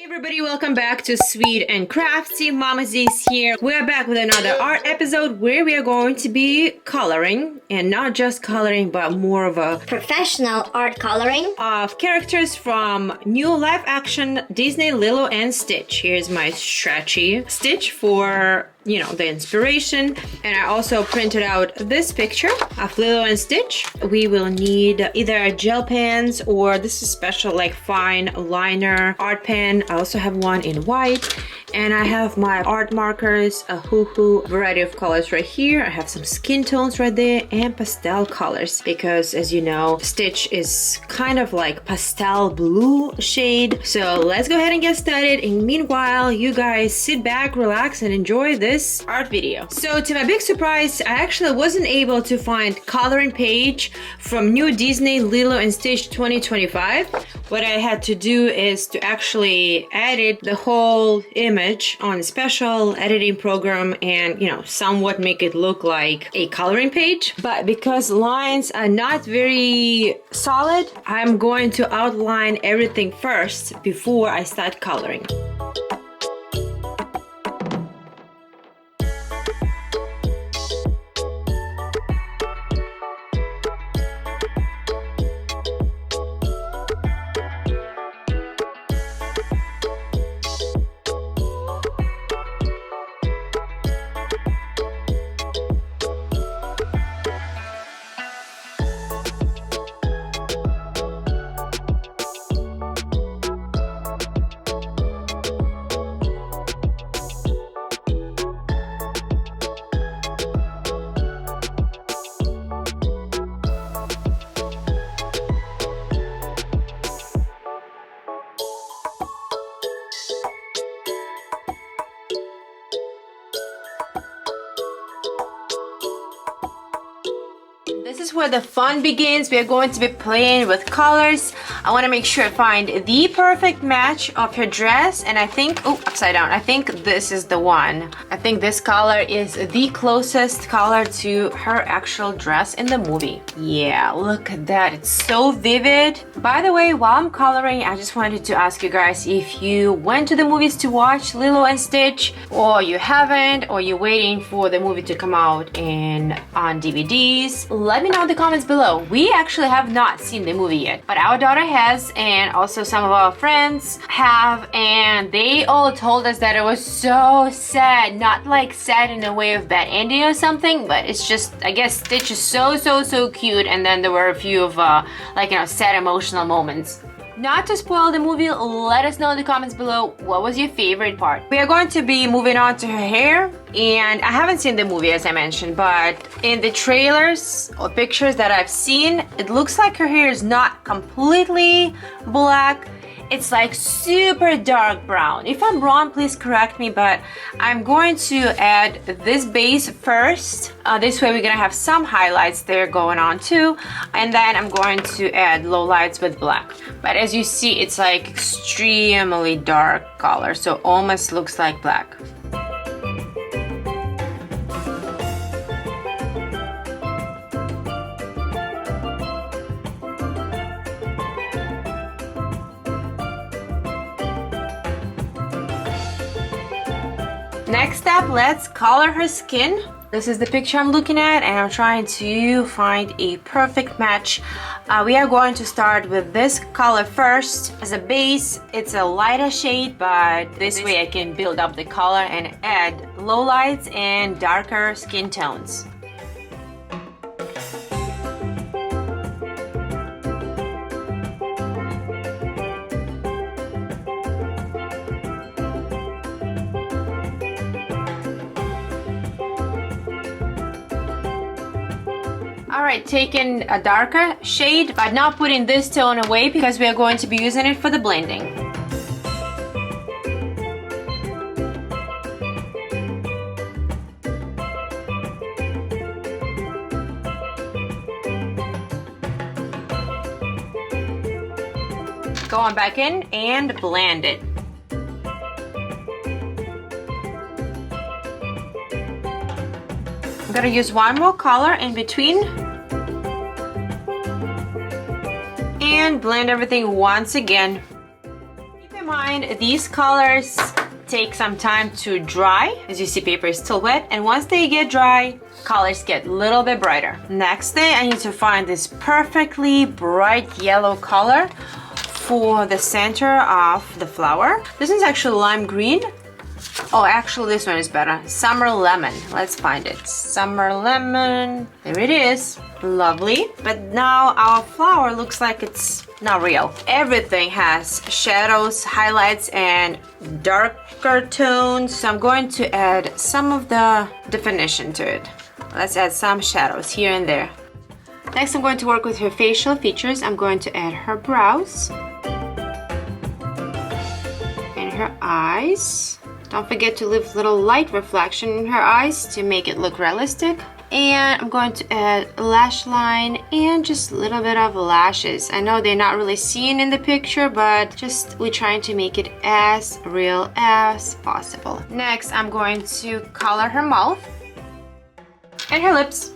Hey everybody, welcome back to Sweet and Crafty. Mama Z's here. We're back with another art episode where we are going to be coloring, and not just coloring but more of a professional art coloring of characters from new live action Disney Lilo and Stitch. Here's my stretchy Stitch for the inspiration, and I also printed out this picture of Lilo and Stitch. We will need either gel pens or this is special like fine liner art pen. I also have one in white, and I have my art markers, a Ohuhu variety of colors right here. I have some skin tones right there and pastel colors because, as you know, Stitch is kind of like pastel blue shade. So let's go ahead and get started, and meanwhile you guys sit back, relax, and enjoy this art video. So to my big surprise, I actually wasn't able to find coloring page from new Disney Lilo and Stitch 2025. What I had to do is to actually edit the whole image on a special editing program and somewhat make it look like a coloring page. But because lines are not very solid, I'm going to outline everything first before I start coloring. This is where the fun begins. We are going to be playing with colors. I want to make sure I find the perfect match of her dress, and I think, oh, upside down, I think this is the one. I think this color is the closest color to her actual dress in the movie. Yeah, look at that, it's so vivid. By the way, while I'm coloring, I just wanted to ask you guys if you went to the movies to watch Lilo and Stitch, or you haven't, or you're waiting for the movie to come out on DVDs. Let me know in the comments below. We actually have not seen the movie yet, but our daughter has, and also some of our friends have, and they all told us that it was so sad. Not like sad in a way of bad ending or something, but it's just, I guess Stitch is so cute, and then there were a few of sad emotional moments. Not to spoil the movie, let us know in the comments below what was your favorite part. We are going to be moving on to her hair, and I haven't seen the movie as I mentioned, but in the trailers or pictures that I've seen, it looks like her hair is not completely black. It's like super dark brown. If I'm wrong, please correct me, but I'm going to add this base first. This way we're gonna have some highlights there going on too, and then I'm going to add lowlights with black. But as you see, it's like extremely dark color, so almost looks like black. Next up, let's color her skin. This is the picture I'm looking at, and I'm trying to find a perfect match. We are going to start with this color first. As a base, it's a lighter shade, but this way I can build up the color and add lowlights and darker skin tones. Alright, taking a darker shade, but not putting this tone away because we are going to be using it for the blending. Go on back in and blend it. I'm gonna use one more color in between and blend everything once again. Keep in mind find these colors take some time to dry. As you see, paper is still wet, and once they get dry, colors get a little bit brighter. Next thing, I need to find this perfectly bright yellow color for the center of the flower. This is actually lime green. Oh, actually this one is better. Summer lemon. Let's find it. Summer lemon. There it is. Lovely. But now our flower looks like it's not real. Everything has shadows, highlights, and darker tones. So I'm going to add some of the definition to it. Let's add some shadows here and there. Next, I'm going to work with her facial features. I'm going to add her brows and her eyes. Don't forget to leave little light reflection in her eyes to make it look realistic. And I'm going to add a lash line and just a little bit of lashes. I know they're not really seen in the picture, but just we're trying to make it as real as possible. Next, I'm going to color her mouth and her lips.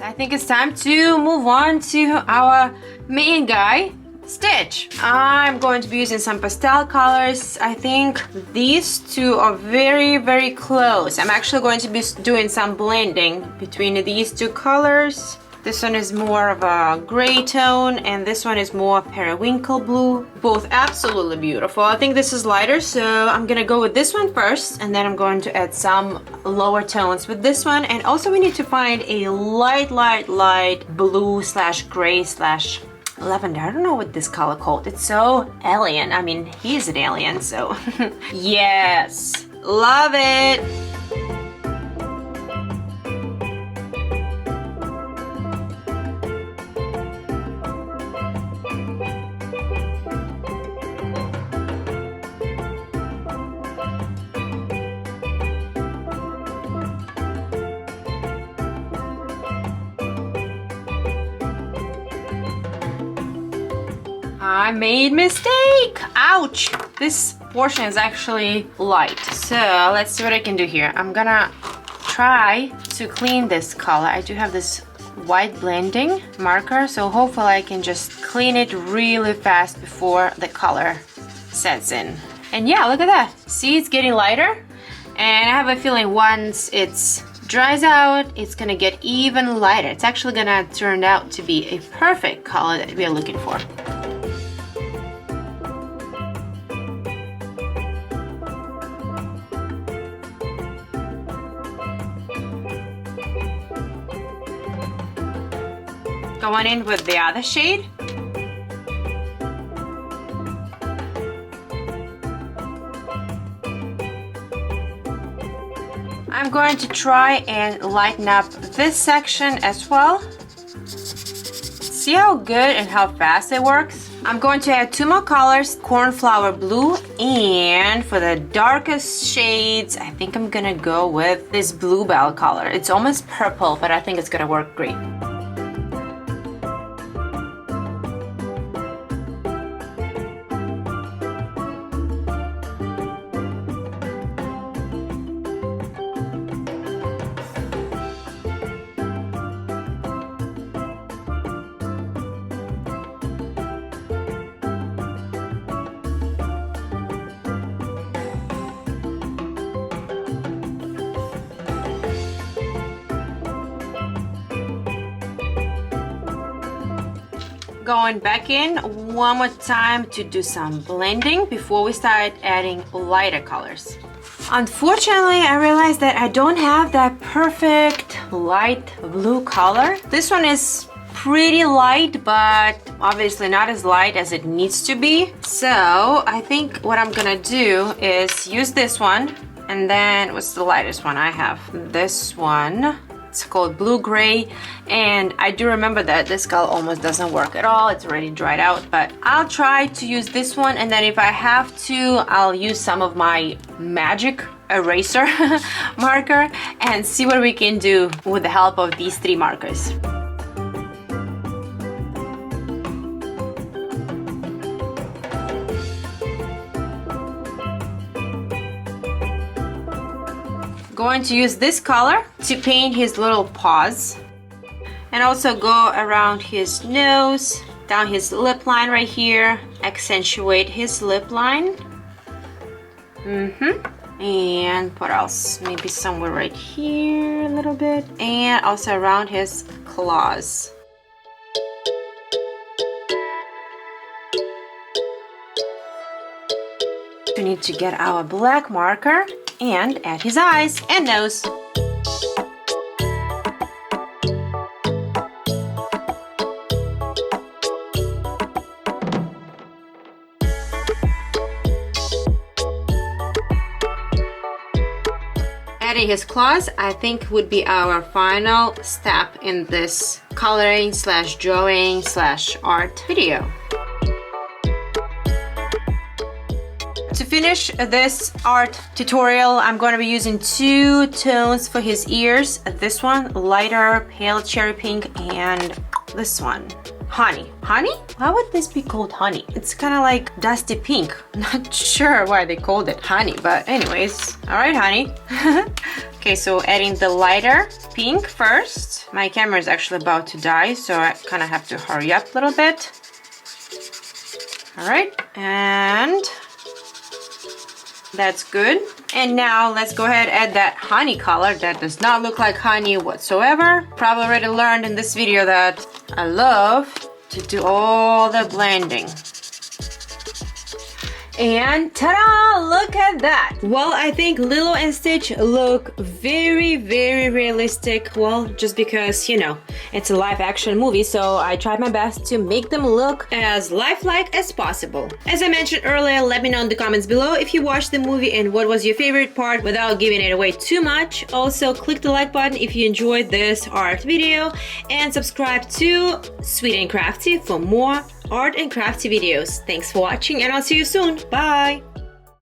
I think it's time to move on to our main guy, Stitch. I'm going to be using some pastel colors. I think these two are very, very close. I'm actually going to be doing some blending between these two colors. This one is more of a gray tone, and this one is more periwinkle blue. Both absolutely beautiful. I think this is lighter, so I'm gonna go with this one first, and then I'm going to add some lower tones with this one. And also we need to find a light blue slash gray slash lavender. I don't know what this color called. It's so alien. I mean, he's an alien, so yes, love it. I made mistake. Ouch. This portion is actually light. So let's see what I can do here. I'm gonna try to clean this color. I do have this white blending marker, so hopefully I can just clean it really fast before the color sets in. And yeah, look at that. See, it's getting lighter. And I have a feeling once it's dries out, it's gonna get even lighter. It's actually gonna turn out to be a perfect color that we are looking for. Going in with the other shade. I'm going to try and lighten up this section as well. See how good and how fast it works? I'm going to add two more colors, cornflower blue, and for the darkest shades, I think I'm gonna go with this bluebell color. It's almost purple, but I think it's gonna work great. Going back in one more time to do some blending before we start adding lighter colors. Unfortunately, I realized that I don't have that perfect light blue color. This one is pretty light, but obviously not as light as it needs to be. So I think what I'm gonna do is use this one, and then what's the lightest one I have? This one. It's called blue gray, and I do remember that this color almost doesn't work at all. It's already dried out, but I'll try to use this one, and then if I have to, I'll use some of my magic eraser marker and see what we can do with the help of these three markers. Going to use this color to paint his little paws and also go around his nose, down his lip line right here, accentuate his lip line. And what else? Maybe somewhere right here a little bit. And also around his claws. We need to get our black marker and add his eyes and nose. Adding his claws, I think, would be our final step in this coloring slash drawing slash art video. To finish this art tutorial, I'm going to be using 2 tones for his ears. This one, lighter pale cherry pink, and this one, honey. Honey? Why would this be called honey? It's kind of like dusty pink. Not sure why they called it honey, but anyways. All right, honey. Okay, so adding the lighter pink first. My camera is actually about to die, so I kind of have to hurry up a little bit. All right, and that's good. And now let's go ahead and add that honey color that does not look like honey whatsoever. Probably already learned in this video that I love to do all the blending. And ta-da! Look at that! Well, I think Lilo and Stitch look very, very realistic. Well, just because, you know, it's a live action movie, so I tried my best to make them look as lifelike as possible. As I mentioned earlier, let me know in the comments below if you watched the movie and what was your favorite part without giving it away too much. Also, click the like button if you enjoyed this art video and subscribe to Sweet and Crafty for more art and crafty videos. Thanks for watching and I'll see you soon. Bye!